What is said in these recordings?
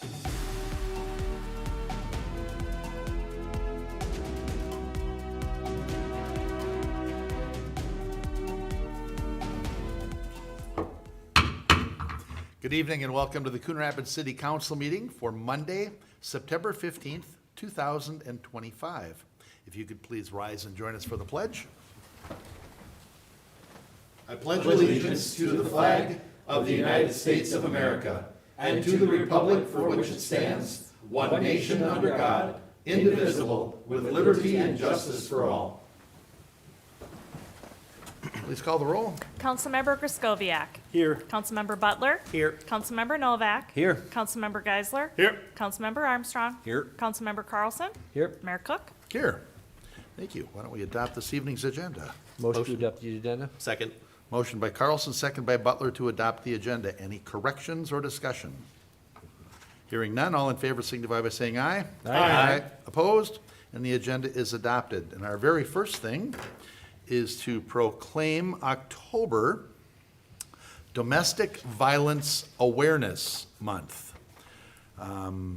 Good evening and welcome to the Coon Rapids City Council meeting for Monday, September 15th, 2025. If you could please rise and join us for the pledge. I pledge allegiance to the flag of the United States of America and to the republic for which it stands, one nation under God, indivisible, with liberty and justice for all. Please call the roll. Councilmember Griscoviac. Here. Councilmember Butler. Here. Councilmember Novak. Here. Councilmember Geisler. Here. Councilmember Armstrong. Here. Councilmember Carlson. Here. Mayor Cook. Here. Thank you. Why don't we adopt this evening's agenda? Motion to adopt the agenda? Second. Motion by Carlson, second by Butler to adopt the agenda. Any corrections or discussion? Hearing none, all in favor signify by saying aye. Aye. Opposed? And the agenda is adopted. And our very first thing is to proclaim October Domestic Violence Awareness Month. We're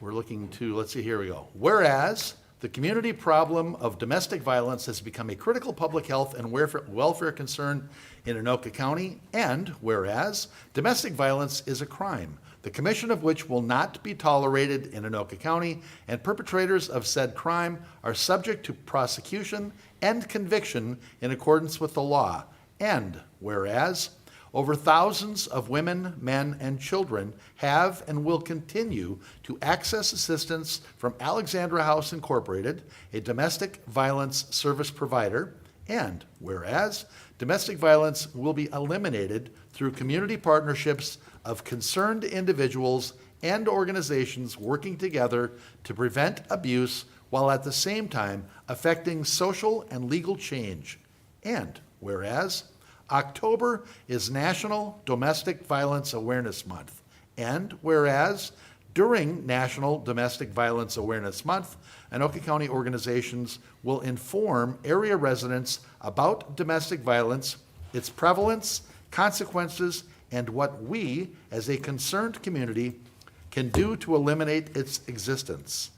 looking to, let's see, here we go. Whereas the community problem of domestic violence has become a critical public health and welfare concern in Anoka County, and whereas domestic violence is a crime, the commission of which will not be tolerated in Anoka County, and perpetrators of said crime are subject to prosecution and conviction in accordance with the law, and whereas over thousands of women, men, and children have and will continue to access assistance from Alexandra House Incorporated, a domestic violence service provider, and whereas domestic violence will be eliminated through community partnerships of concerned individuals and organizations working together to prevent abuse while at the same time affecting social and legal change, and whereas October is National Domestic Violence Awareness Month, and whereas during National Domestic Violence Awareness Month, Anoka County organizations will inform area residents about domestic violence, its prevalence, consequences, and what we, as a concerned community, can do to eliminate its existence.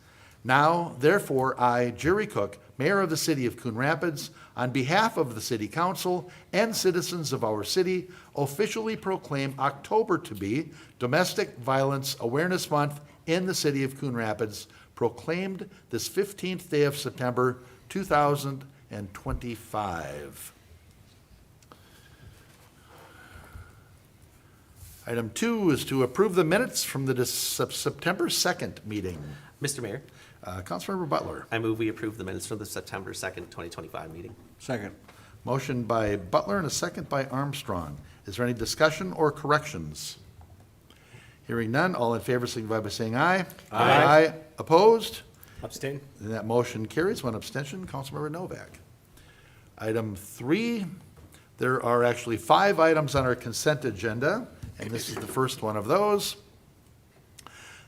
Now, therefore, I, Jerry Cook, Mayor of the City of Coon Rapids, on behalf of the City Council and citizens of our city, officially proclaim October to be Domestic Violence Awareness Month in the City of Coon Rapids, proclaimed this 15th day of September, 2025. Item 2 is to approve the minutes from the September 2nd meeting. Mr. Mayor, Councilmember Butler. I move we approve the minutes from the September 2nd, 2025 meeting. Second. Motion by Butler and a second by Armstrong. Is there any discussion or corrections? Hearing none, all in favor signify by saying aye. Aye. Opposed? Abstain. And that motion carries. One abstention, Councilmember Novak. Item 3, there are actually 5 items on our consent agenda, and this is the first one of those.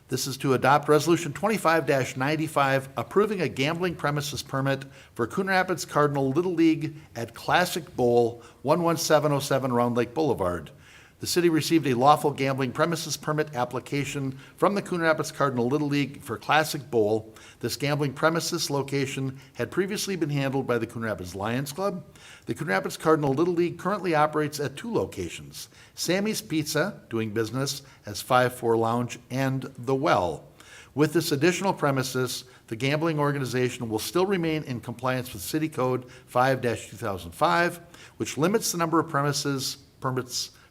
This is to adopt Resolution 25-95, approving a gambling premises permit for Coon Rapids Cardinal Little League at Classic Bowl, 11707 Round Lake Boulevard. The city received a lawful gambling premises permit application from the Coon Rapids Cardinal Little League for Classic Bowl. This gambling premises location had previously been handled by the Coon Rapids Lions Club. The Coon Rapids Cardinal Little League currently operates at 2 locations, Sammy's Pizza, doing business as 5-4 Lounge, and The Well. With this additional premises, the gambling organization will still remain in compliance with City Code 5-2005, which limits the number of permits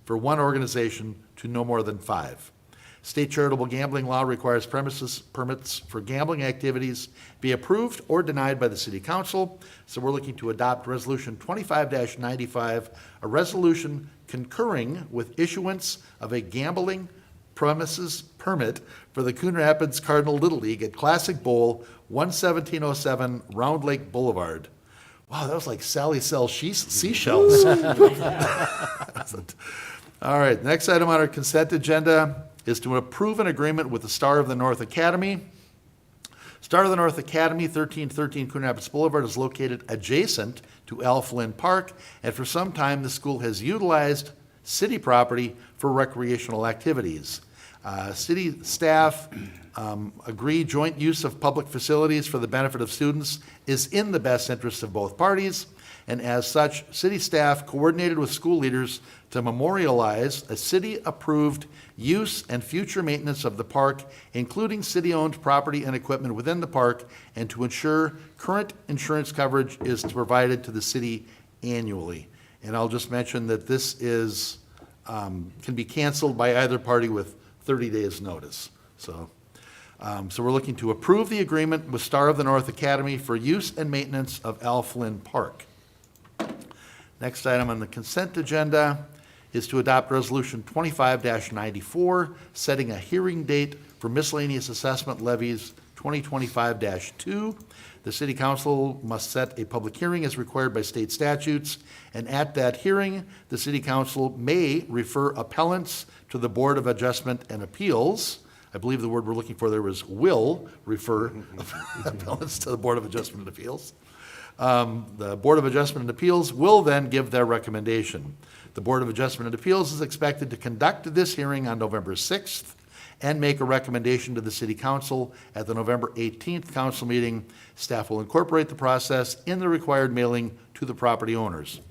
for one organization to no more than 5. State charitable gambling law requires premises permits for gambling activities be approved or denied by the City Council. So we're looking to adopt Resolution 25-95, a resolution concurring with issuance of a gambling premises permit for the Coon Rapids Cardinal Little League at Classic Bowl, 11707 Round Lake Boulevard. Wow, that was like Sally sells seashells. All right, next item on our consent agenda is to approve an agreement with the Star of the North Academy. Star of the North Academy, 1313 Coon Rapids Boulevard, is located adjacent to Al Flynn Park, and for some time the school has utilized city property for recreational activities. City staff agree joint use of public facilities for the benefit of students is in the best interest of both parties, and as such, city staff coordinated with school leaders to memorialize a city-approved use and future maintenance of the park, including city-owned property and equipment within the park, and to ensure current insurance coverage is provided to the city annually. And I'll just mention that this is, can be canceled by either party with 30 days' notice. So we're looking to approve the agreement with Star of the North Academy for use and maintenance of Al Flynn Park. Next item on the consent agenda is to adopt Resolution 25-94, setting a hearing date for miscellaneous assessment levies 2025-2. The City Council must set a public hearing as required by state statutes, and at that hearing, the City Council may refer appellants to the Board of Adjustment and Appeals. I believe the word we're looking for there was will refer appellants to the Board of Adjustment and Appeals. The Board of Adjustment and Appeals will then give their recommendation. The Board of Adjustment and Appeals is expected to conduct this hearing on November 6th and make a recommendation to the City Council at the November 18th council meeting. Staff will incorporate the process in the required mailing to the property owners.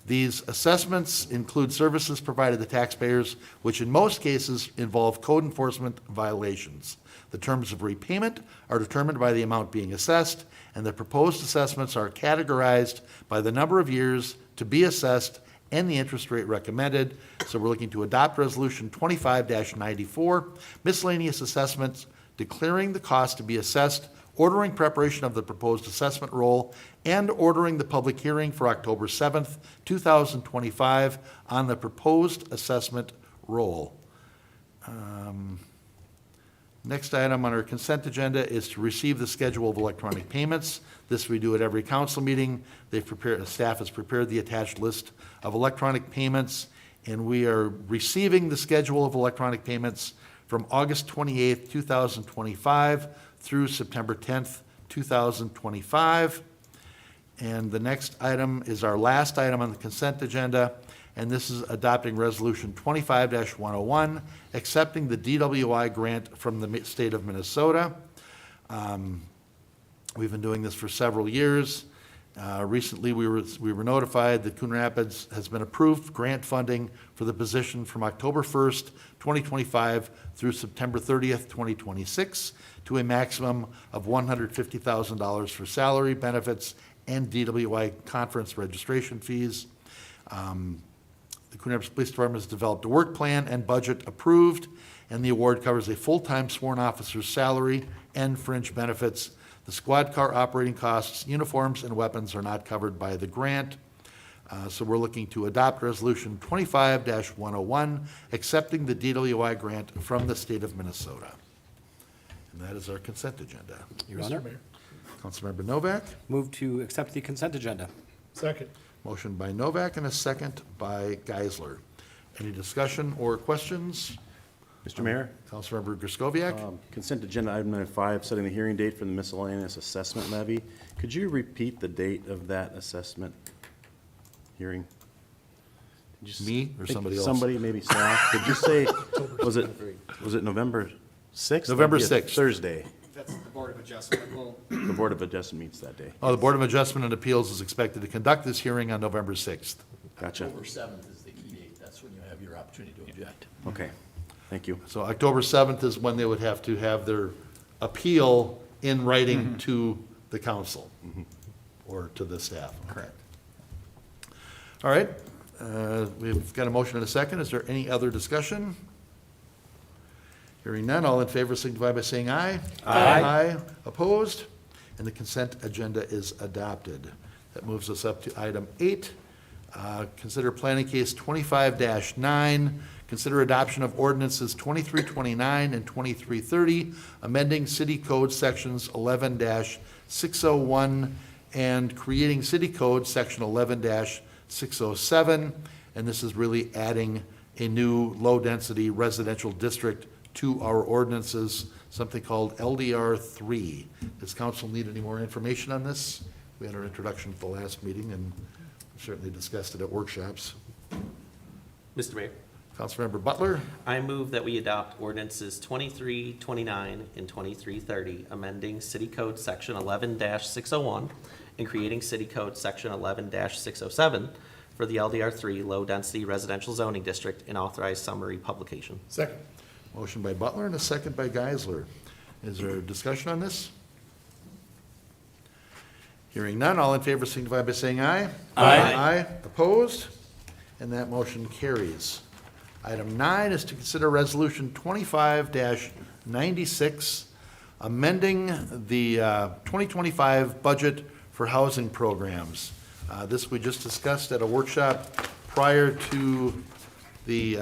These assessments include services provided to taxpayers, which in most cases involve code enforcement violations. The terms of repayment are determined by the amount being assessed, and the proposed assessments are categorized by the number of years to be assessed and the interest rate recommended. So we're looking to adopt Resolution 25-94, miscellaneous assessments, declaring the cost to be assessed, ordering preparation of the proposed assessment roll, and ordering the public hearing for October 7th, 2025 on the proposed assessment roll. Next item on our consent agenda is to receive the schedule of electronic payments. This we do at every council meeting. Staff has prepared the attached list of electronic payments, and we are receiving the schedule of electronic payments from August 28th, 2025 through September 10th, 2025. And the next item is our last item on the consent agenda, and this is adopting Resolution 25-101, accepting the DWI grant from the state of Minnesota. We've been doing this for several years. Recently, we were notified that Coon Rapids has been approved grant funding for the position from October 1st, 2025 through September 30th, 2026, to a maximum of $150,000 for salary, benefits, and DWI conference registration fees. The Coon Rapids Police Department has developed a work plan and budget approved, and the award covers a full-time sworn officer's salary and fringe benefits. The squad car operating costs, uniforms, and weapons are not covered by the grant. So we're looking to adopt Resolution 25-101, accepting the DWI grant from the state of Minnesota. And that is our consent agenda. Your Honor, Councilmember Novak, move to accept the consent agenda. Second. motion by Novak and a second by Geisler. Any discussion or questions? Mr. Mayor, Councilmember Griscoviac? consent agenda item number 5, setting the hearing date for the miscellaneous assessment levy. Could you repeat the date of that assessment hearing? Did you s- Me or somebody else? Somebody, maybe staff. Did you say, was it November 6th? November That'd be a 6th. Thursday. That's the Board of Adjustment. Well, The Board of Adjustment meets that day. Oh, the Board of Adjustment and Appeals is expected to conduct this hearing on November 6th. Gotcha. October 7th is the key date. That's when you have your opportunity to object. Okay, thank you. So October 7th is when they would have to have their appeal in writing to the council or to the staff. Correct. All right, we've got a motion and a second. Is there any other discussion? Hearing none, all in favor signify by saying aye. Aye. Opposed? And the consent agenda is adopted. That moves us up to item 8. Consider planning case 25-9. Consider adoption of ordinances 2329 and 2330, amending city code sections 11-601 and creating city code section 11-607. And this is really adding a new low-density residential district to our ordinances, something called LDR 3. Does council need any more information on this? We had our introduction at the last meeting and certainly discussed it at workshops. Mr. Mayor, Councilmember Butler, I move that we adopt ordinances 2329 and 2330, amending City Code Section 11-601 and creating City Code Section 11-607 for the LDR3 Low Density Residential Zoning District and authorize summary publication. Second. motion by Butler and a second by Geisler. Is there a discussion on this? Hearing none, all in favor signify by saying aye. Aye. Aye, opposed, and that motion carries. Item 9 is to consider Resolution 25-96, amending the 2025 budget for housing programs. This we just discussed at a workshop prior to the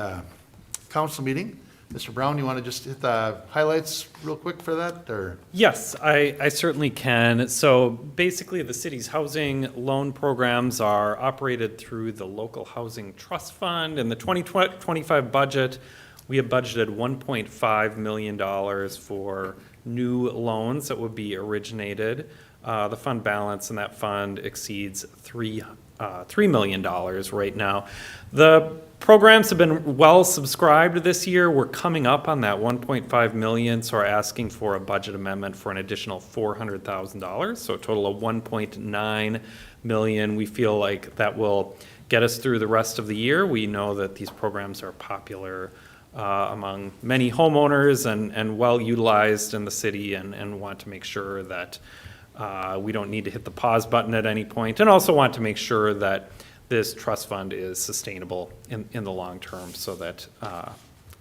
council meeting. Mr. Brown, you want to just hit the highlights real quick for that, or? Yes, I certainly can. So basically, the city's housing loan programs are operated through the local housing trust fund. In the 2025 budget, we have budgeted $1.5 million for new loans that would be originated. The fund balance in that fund exceeds $3 million right now. The programs have been well subscribed this year. We're coming up on that 1.5 million, so we're asking for a budget amendment for an additional $400,000, so a total of 1.9 million. We feel like that will get us through the rest of the year. We know that these programs are popular among many homeowners and well utilized in the city, and want to make sure that we don't need to hit the pause button at any point, and also want to make sure that this trust fund is sustainable in the long term, so that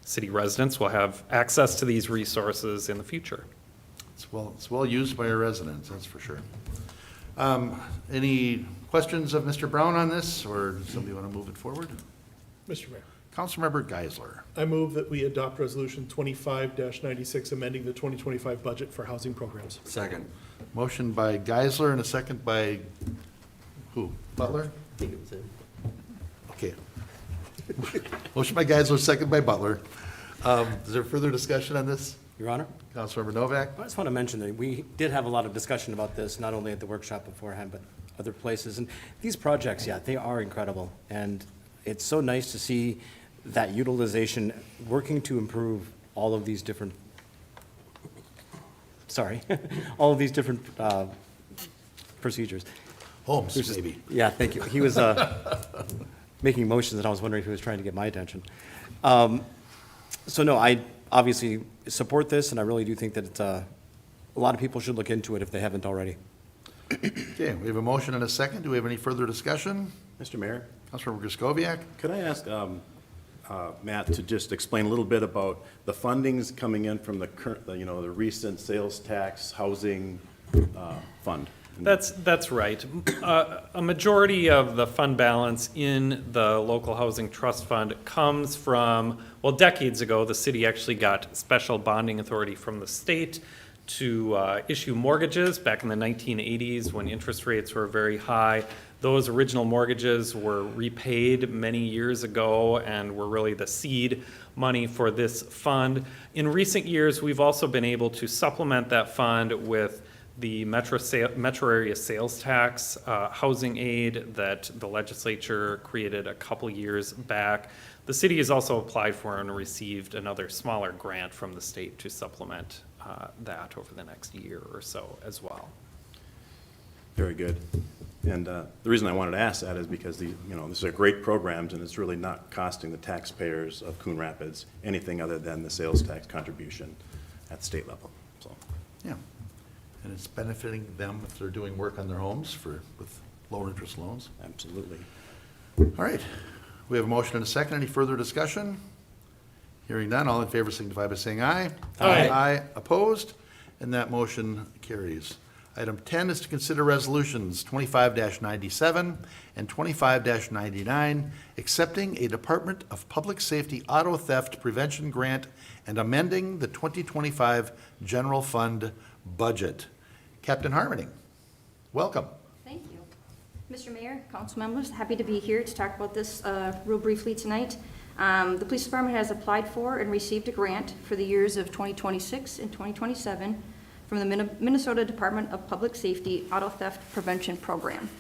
city residents will have access to these resources in the future. It's well used by our residents, that's for sure. Any questions of Mr. Brown on this, or does somebody want to move it forward? Mr. Mayor, Councilmember Geisler. I move that we adopt Resolution 25-96, amending the 2025 budget for housing programs. Second. Motion by Geisler and a second by who? Butler? I think it was it. Okay. Motion by Geisler, second by Butler. Is there further discussion on this? Your Honor, Councilmember Novak? I just want to mention that we did have a lot of discussion about this, not only at the workshop beforehand, but other places. And these projects, yeah, they are incredible. And it's so nice to see that utilization working to improve all of these different, all of these different procedures. Holmes, maybe. Yeah, thank you. He was making motions, and I was wondering if he was trying to get my attention. So no, I obviously support this, and I really do think that it's, a lot of people should look into it if they haven't already. Okay, we have a motion and a second. Do we have any further discussion? Mr. Mayor, Councilmember Griscoviac? could I ask Matt to just explain a little bit about the fundings coming in from the current, the recent sales tax housing fund? That's right. A majority of the fund balance in the local housing trust fund comes from, well, decades ago, the city actually got special bonding authority from the state to issue mortgages back in the 1980s when interest rates were very high. Those original mortgages were repaid many years ago and were really the seed money for this fund. In recent years, we've also been able to supplement that fund with the metro area sales tax housing aid that the legislature created a couple years back. The city has also applied for and received another smaller grant from the state to supplement that over the next year or so as well. Very good. And the reason I wanted to ask that is because these are great programs, and it's really not costing the taxpayers of Coon Rapids anything other than the sales tax contribution at the state level, so. Yeah. And it's benefiting them if they're doing work on their homes with lower interest loans. Absolutely. All right. We have a motion and a second. Any further discussion? Hearing none, all in favor signify by saying aye. Aye. Aye, opposed, and that motion carries. Item 10 is to consider resolutions 25-97 and 25-99, accepting a Department of Public Safety auto theft prevention grant and amending the 2025 general fund budget. Captain Harmony, welcome. Thank you. Mr. Mayor, council members, happy to be here to talk about this real briefly tonight. The police department has applied for and received a grant for the years of 2026 and 2027 from the Minnesota Department of Public Safety Auto Theft Prevention Program.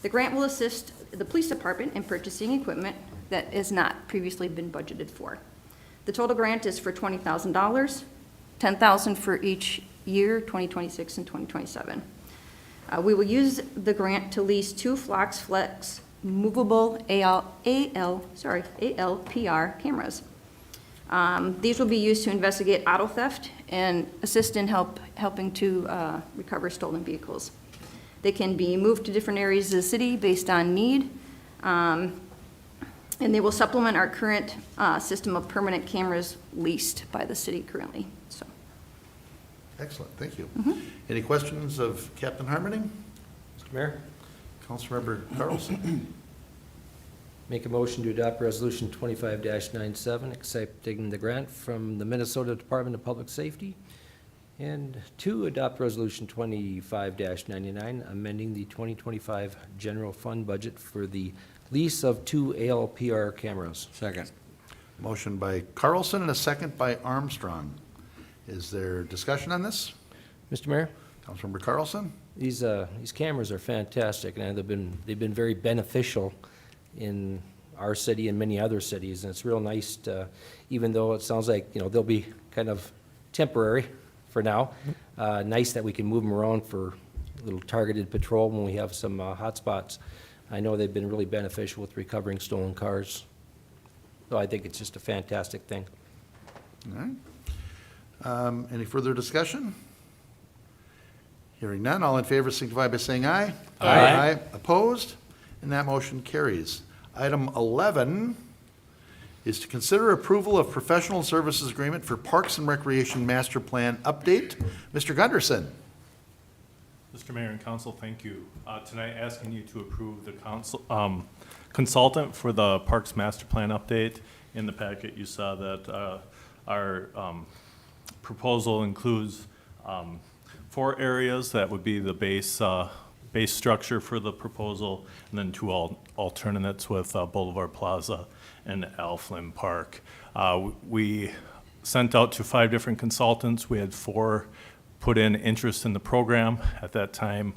The grant will assist the police department in purchasing equipment that has not previously been budgeted for. The total grant is for $20,000, $10,000 for each year, 2026 and 2027. We will use the grant to lease 2 Flox Flex movable ALPR cameras. These will be used to investigate auto theft and assist in helping to recover stolen vehicles. They can be moved to different areas of the city based on need, and they will supplement our current system of permanent cameras leased by the city currently. So, Excellent, thank you. Any questions of Captain Harmony? Mr. Mayor, Councilmember Carlson? make a motion to adopt Resolution 25-97, accepting the grant from the Minnesota Department of Public Safety. And 2, adopt Resolution 25-99, amending the 2025 general fund budget for the lease of 2 ALPR cameras. Second. Motion by Carlson and a second by Armstrong. Is there discussion on this? Mr. Mayor, Councilmember Carlson? these cameras are fantastic, and they've been very beneficial in our city and many other cities, and it's real nice to, even though it sounds like, they'll be kind of temporary for now, nice that we can move them around for a little targeted patrol when we have some hot spots. I know they've been really beneficial with recovering stolen cars, so I think it's just a fantastic thing. All right. Any further discussion? Hearing none, all in favor signify by saying aye. Aye. Opposed? And that motion carries. Item 11 is to consider approval of professional services agreement for Parks and Recreation Master Plan update. Mr. Gunderson? Mr. Mayor and Council, thank you. Tonight, asking you to approve the consultant for the Parks Master Plan update. In the packet, you saw that our proposal includes 4 areas. That would be the base structure for the proposal, and then 2 alternates with Boulevard Plaza and Al Flynn Park. We sent out to 5 different consultants. We had 4 put in interest in the program. At that time,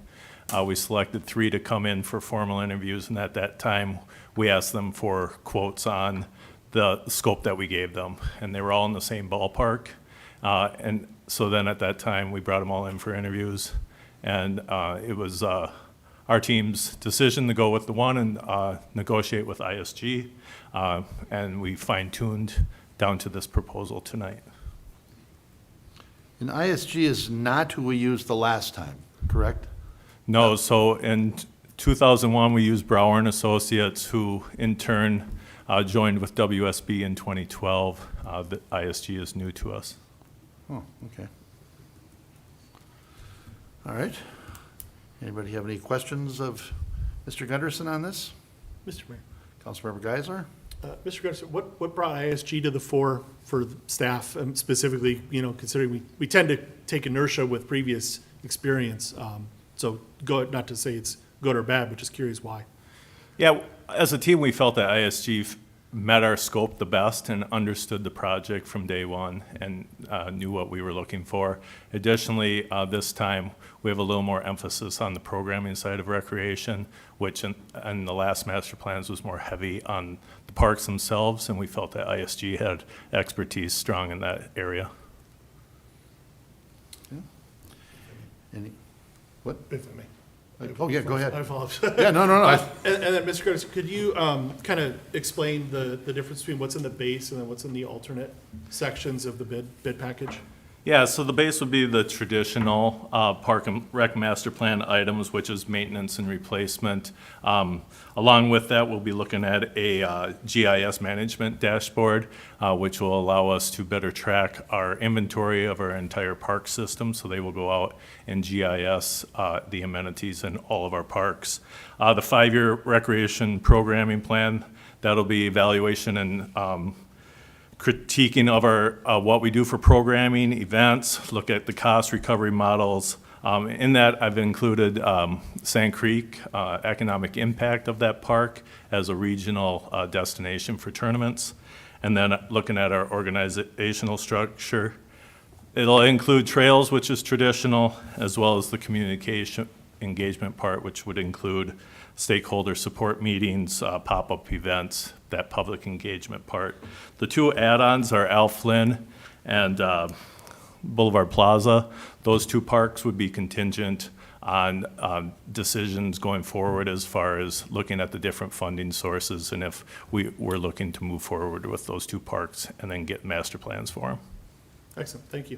we selected 3 to come in for formal interviews, and at that time, we asked them for quotes on the scope that we gave them, and they were all in the same ballpark. And so then at that time, we brought them all in for interviews, and it was our team's decision to go with the one and negotiate with ISG, and we fine-tuned down to this proposal tonight. And ISG is not who we used the last time, correct? No, so in 2001, we used Brower and Associates, who in turn joined with WSB in 2012. The ISG is new to us. Oh, okay. All right. Anybody have any questions of Mr. Gunderson on this? Mr. Mayor. Councilmember Geisler? Mr. Gunderson, what brought ISG to the fore for the staff, specifically, considering we tend to take inertia with previous experience? So not to say it's good or bad, but just curious why. Yeah, as a team, we felt that ISG met our scope the best and understood the project from day one and knew what we were looking for. Additionally, this time, we have a little more emphasis on the programming side of recreation, which in the last master plans was more heavy on the parks themselves, and we felt that ISG had expertise strong in that area. Any, what? If I may. Oh, yeah, go ahead. I apologize. Yeah, no. And then, Mr. Curtis, could you kind of explain the difference between what's in the base and then what's in the alternate sections of the bid package? Yeah, so the base would be the traditional Park and Rec Master Plan items, which is maintenance and replacement. Along with that, we'll be looking at a GIS management dashboard, which will allow us to better track our inventory of our entire park system. So they will go out and GIS the amenities in all of our parks. The 5-year recreation programming plan, that'll be evaluation and critiquing of our what we do for programming, events, look at the cost recovery models. In that, I've included Sand Creek, economic impact of that park as a regional destination for tournaments, and then looking at our organizational structure. It'll include trails, which is traditional, as well as the communication engagement part, which would include stakeholder support meetings, pop-up events, that public engagement part. The two add-ons are Al Flynn and Boulevard Plaza. Those two parks would be contingent on decisions going forward as far as looking at the different funding sources and if we're looking to move forward with those two parks and then get master plans for them. Excellent, thank you.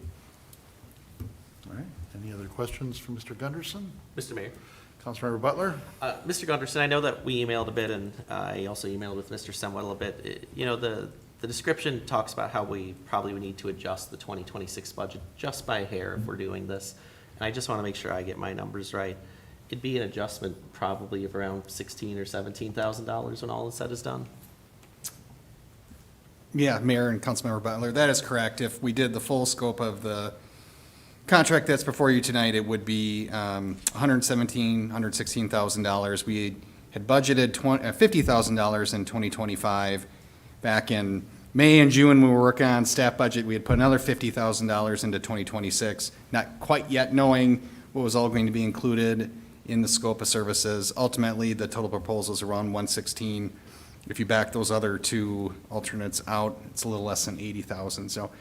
All right, any other questions for Mr. Gunderson? Mr. Mayor. Councilmember Butler? Mr. Gunderson, I know that we emailed a bit, and I also emailed with Mr. Semwell a bit. You know, the description talks about how we probably would need to adjust the 2026 budget just by a hair if we're doing this. And I just want to make sure I get my numbers right. It'd be an adjustment probably of around $16,000 or $17,000 when all is said is done. Yeah, Mayor and Councilmember Butler, that is correct. If we did the full scope of the contract that's before you tonight, it would be $116,000. We had budgeted $50,000 in 2025. Back in May and June, when we were working on staff budget, we had put another $50,000 into 2026, not quite yet knowing what was all going to be included in the scope of services. Ultimately, the total proposal is around 116. If you back those other two alternates out, it's a little less than 80,000. So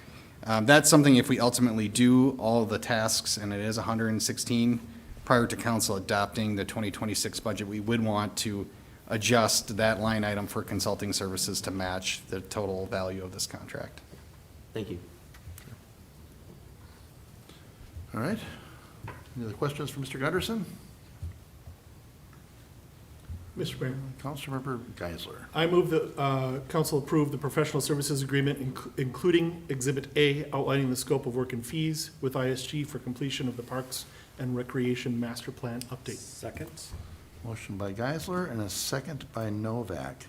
that's something, if we ultimately do all of the tasks, and it is 116, prior to council adopting the 2026 budget, we would want to adjust that line item for consulting services to match the total value of this contract. Thank you. All right, any other questions for Mr. Gunderson? Mr. Mayor, Councilmember Geisler? I move that council approve the professional services agreement, including Exhibit A outlining the scope of work and fees with ISG for completion of the Parks and Recreation Master Plan update. Second? Motion by Geisler and a second by Novak.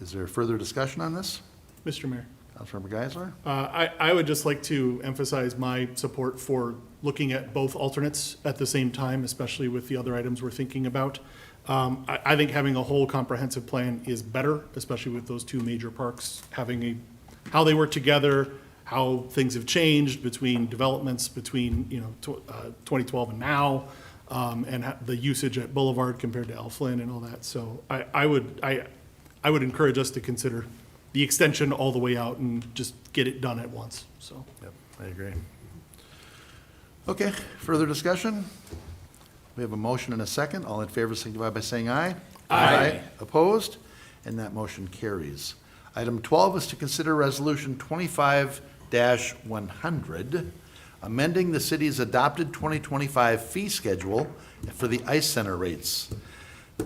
Is there further discussion on this? Mr. Mayor. Councilmember Geisler? I would just like to emphasize my support for looking at both alternates at the same time, especially with the other items we're thinking about. I think having a whole comprehensive plan is better, especially with those two major parks, having how they work together, how things have changed between developments between, 2012 and now, and the usage at Boulevard compared to Al Flynn and all that. So I would encourage us to consider the extension all the way out and just get it done at once, so. Yep, I agree. Okay, further discussion? We have a motion and a second. All in favor signify by saying aye. Aye. Opposed? And that motion carries. Item 12 is to consider Resolution 25-100, amending the city's adopted 2025 fee schedule for the ice center rates.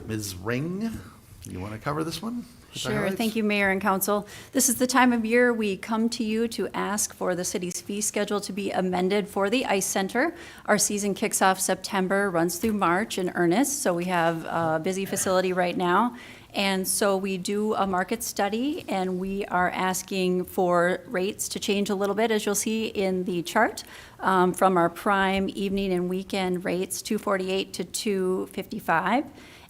Ms. Ring, you want to cover this one? Sure, thank you, Mayor and Council. This is the time of year we come to you to ask for the city's fee schedule to be amended for the Ice Center. Our season kicks off September, runs through March in earnest, so we have a busy facility right now. And so we do a market study, and we are asking for rates to change a little bit, as you'll see in the chart, from our prime evening and weekend rates, $248 to $255.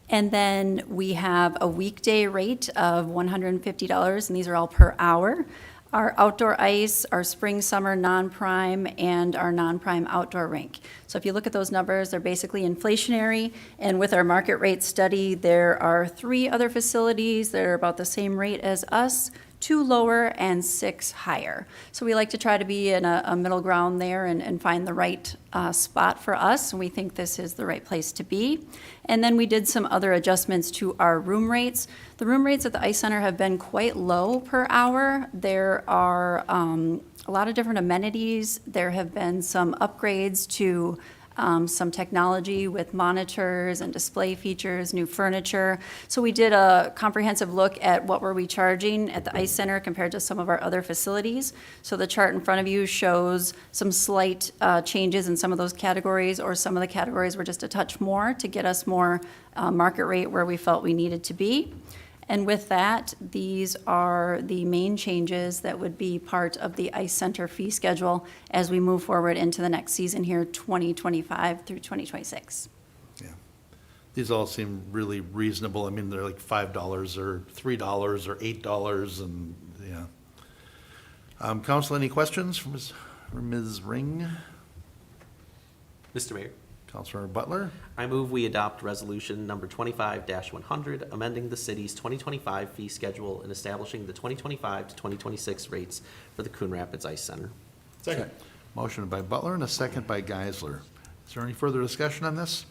And then we have a weekday rate of $150, and these are all per hour. Our outdoor ice, our spring, summer, non-prime, and our non-prime outdoor rink. So if you look at those numbers, they're basically inflationary. And with our market rate study, there are 3 other facilities that are about the same rate as us, 2 lower and 6 higher. So we like to try to be in a middle ground there and find the right spot for us. And we think this is the right place to be. And then we did some other adjustments to our room rates. The room rates at the Ice Center have been quite low per hour. There are a lot of different amenities. There have been some upgrades to some technology with monitors and display features, new furniture. So we did a comprehensive look at what were we charging at the Ice Center compared to some of our other facilities. So the chart in front of you shows some slight changes in some of those categories, or some of the categories were just a touch more to get us more market rate where we felt we needed to be. And with that, these are the main changes that would be part of the Ice Center fee schedule as we move forward into the next season here, 2025 through 2026. Yeah. These all seem really reasonable. I mean, they're like $5 or $3 or $8 and, yeah. Council, any questions for Ms. Ring? Mr. Mayor. Councilmember Butler, I move we adopt resolution number 25-100, amending the city's 2025 fee schedule and establishing the 2025 to 2026 rates for the Coon Rapids Ice Center. Second. motion by Butler and a second by Geisler. Is there any further discussion on this?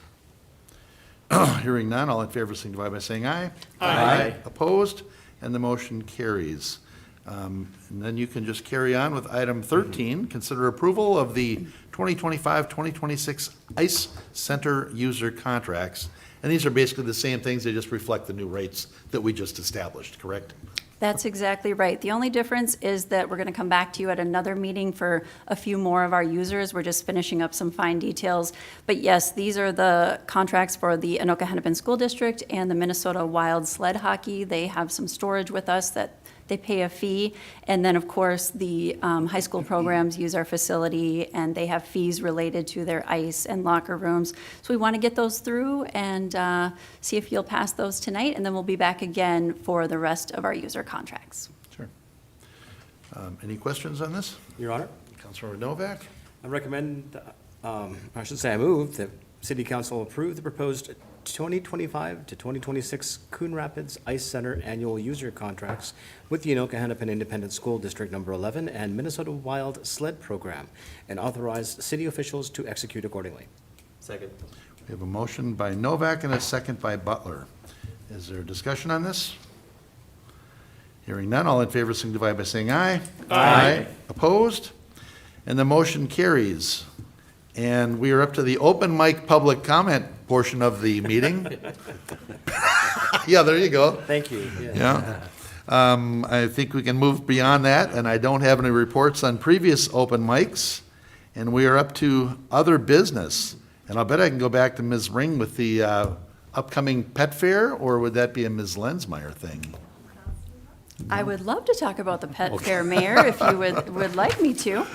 Hearing none, all in favor signify by saying aye. Aye. Opposed? And the motion carries. And then you can just carry on with item 13, consider approval of the 2025-2026 ICE Center user contracts. And these are basically the same things, they just reflect the new rates that we just established, correct? That's exactly right. The only difference is that we're going to come back to you at another meeting for a few more of our users. We're just finishing up some fine details. But yes, these are the contracts for the Anoka Hennepin School District and the Minnesota Wild Sled Hockey. They have some storage with us that they pay a fee. And then, of course, the high school programs use our facility, and they have fees related to their ice and locker rooms. So we want to get those through and see if you'll pass those tonight, and then we'll be back again for the rest of our user contracts. Sure. Any questions on this? Your Honor, Councilmember Novak? I recommend, I should say I move that City Council approve the proposed 2025 to 2026 Coon Rapids Ice Center annual user contracts with the Anoka Hennepin Independent School District Number 11 and Minnesota Wild Sled Program, and authorize city officials to execute accordingly. Second. We have a motion by Novak and a second by Butler. Is there discussion on this? Hearing none, all in favor signify by saying aye. Aye. Opposed? And the motion carries. And we are up to the open mic public comment portion of the meeting. Yeah, there you go. Thank you. Yeah. I think we can move beyond that, and I don't have any reports on previous open mics. And we are up to other business. And I'll bet I can go back to Ms. Ring with the upcoming pet fair, or would that be a Ms. Lensmeyer thing? I would love to talk about the pet fair, Mayor, if you would like me to.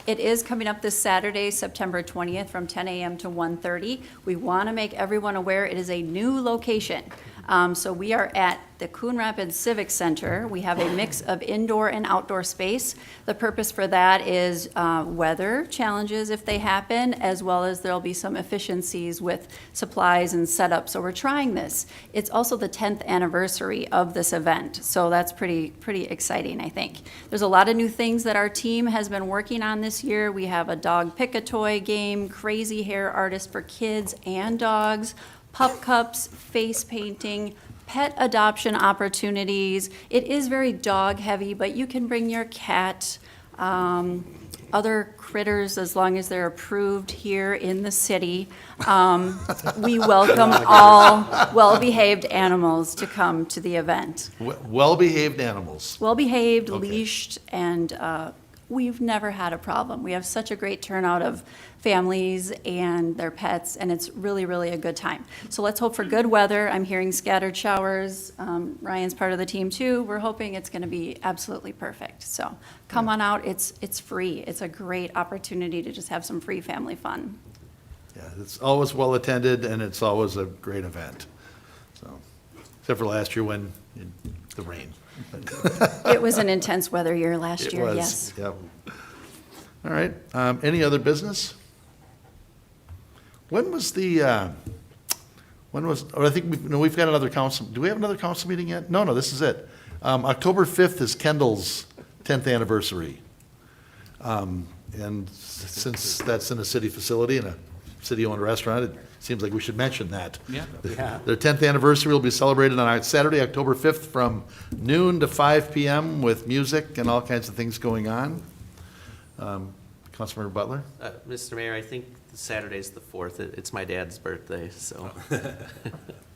It is coming up this Saturday, September 20th, from 10 a.m. to 1:30. We want to make everyone aware it is a new location. So we are at the Coon Rapids Civic Center. We have a mix of indoor and outdoor space. The purpose for that is weather challenges if they happen, as well as there'll be some efficiencies with supplies and setup. So we're trying this. It's also the 10th anniversary of this event, so that's pretty exciting, I think. There's a lot of new things that our team has been working on this year. We have a dog pick-a-toy game, crazy hair artist for kids and dogs, pup cups, face painting, pet adoption opportunities. It is very dog heavy, but you can bring your cat, other critters as long as they're approved here in the city. We welcome all well-behaved animals to come to the event. Well-behaved animals. Well-behaved, Okay. leashed, and we've never had a problem. We have such a great turnout of families and their pets, and it's really, really a good time. So let's hope for good weather. I'm hearing scattered showers. Ryan's part of the team too. We're hoping it's going to be absolutely perfect. So come on out. It's free. It's a great opportunity to just have some free family fun. Yeah, it's always well-attended, and it's always a great event. So, except for last year when, the rain. It was an intense weather year last It year, was, yes. yep. All right, any other business? When was I think, we've got another council, do we have another council meeting yet? No, this is it. October 5th is Kendall's 10th anniversary. And since that's in a city facility and a city-owned restaurant, it seems like we should mention that. Yeah. Their 10th anniversary will be celebrated on Saturday, October 5th, from noon to 5 p.m. with music and all kinds of things going on. Councilmember Butler? Mr. Mayor, I think Saturday's the 4th. It's my dad's birthday, so.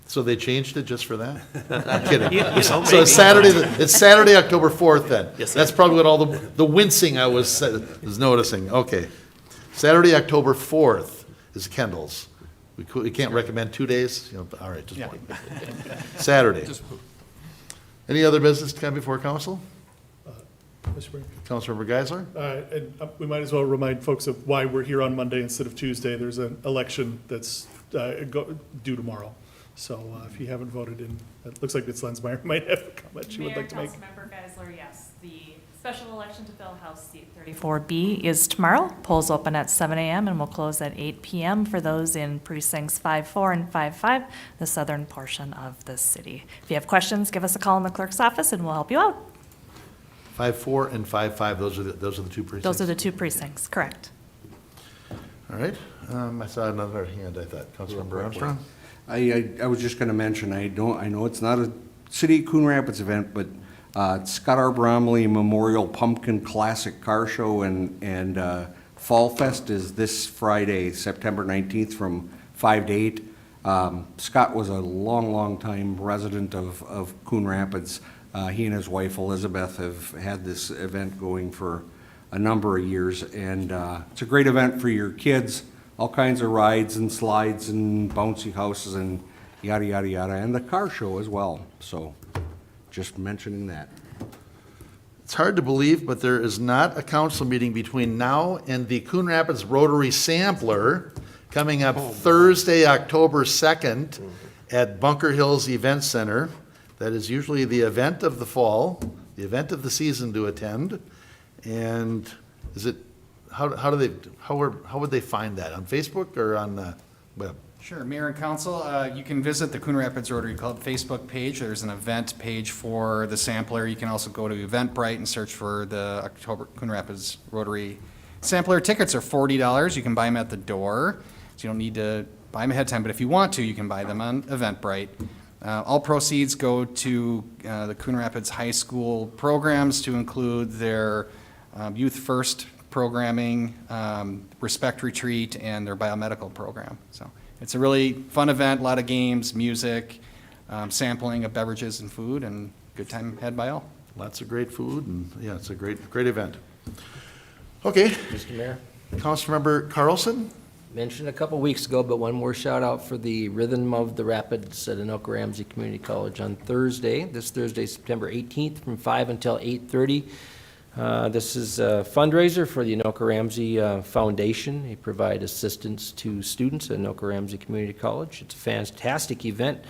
So they changed it just for that? I'm kidding. You know, So maybe. it's Saturday, October 4th then? Yes, sir. That's probably what all the wincing I was noticing. Okay. Saturday, October 4th is Kendall's. We can't recommend 2 days? All right, just one. Saturday. Any other business to come before council? Mr. Mayor. Councilmember Geisler? And we might as well remind folks of why we're here on Monday instead of Tuesday. There's an election that's due tomorrow. So if you haven't voted in, it looks like Ms. Lensmeyer might have a comment she would like to make. Mayor, Councilmember Geisler, yes, the Special election to fill House seat 34B is tomorrow. Polls open at 7 a.m. and will close at 8 p.m. for those in precincts 5-4 and 5-5, the southern portion of the city. If you have questions, give us a call in the clerk's office and we'll help you out. 5-4 and 5-5, those are the two precincts? Those are the two precincts, correct. All right, I saw another hand, I thought. Councilmember Armstrong? I was just gonna mention, I know it's not a City of Coon Rapids event, but Scott R. Bromley Memorial Pumpkin Classic Car Show and Fall Fest is this Friday, September 19th from 5 to 8. Scott was a long time resident of Coon Rapids. He and his wife Elizabeth have had this event going for a number of years, and it's a great event for your kids. All kinds of rides and slides and bouncy houses and yada, yada, yada, and the car show as well. So just mentioning that. It's hard to believe, but there is not a council meeting between now and the Coon Rapids Rotary Sampler coming up Thursday, October 2nd at Bunker Hills Event Center. That is usually the event of the fall, the event of the season to attend. And is it, how would they find that? On Facebook or on the web? Sure, Mayor and Council, you can visit the Coon Rapids Rotary Club Facebook page. There's an event page for the sampler. You can also go to Eventbrite and search for the October Coon Rapids Rotary Sampler. Tickets are $40. You can buy them at the door, so you don't need to buy them ahead of time, but if you want to, you can buy them on Eventbrite. All proceeds go to the Coon Rapids High School programs to include their Youth First programming, Respect Retreat, and their biomedical program. So it's a really fun event, a lot of games, music, sampling of beverages and food, and good time had by all. Lots of great food, and yeah, it's a great event. Okay, Mr. Mayor, Councilmember Carlson? mentioned a couple weeks ago, but one more shout out for the Rhythm of the Rapids at Anoka Ramsey Community College on Thursday, this Thursday, September 18th, from 5 until 8:30. This is a fundraiser for the Anoka Ramsey Foundation. They provide assistance to students at Anoka Ramsey Community College. It's a fantastic event.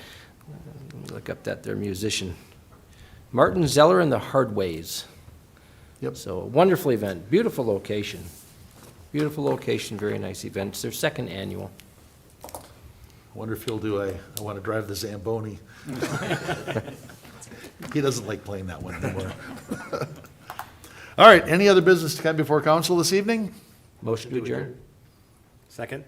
Look up that they're musician. Martin Zeller and the Hardways. Yep. So a wonderful event, beautiful location. Beautiful location, very nice event. It's their second annual. I wonder if he'll do I want to drive the Zamboni. He doesn't like playing that one anymore. All right, any other business to come before council this evening? Motion to adjourn. Second?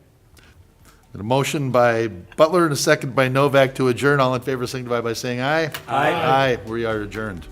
A motion by Butler and a second by Novak to adjourn. All in favor signify by saying aye. Aye. Aye, we are adjourned.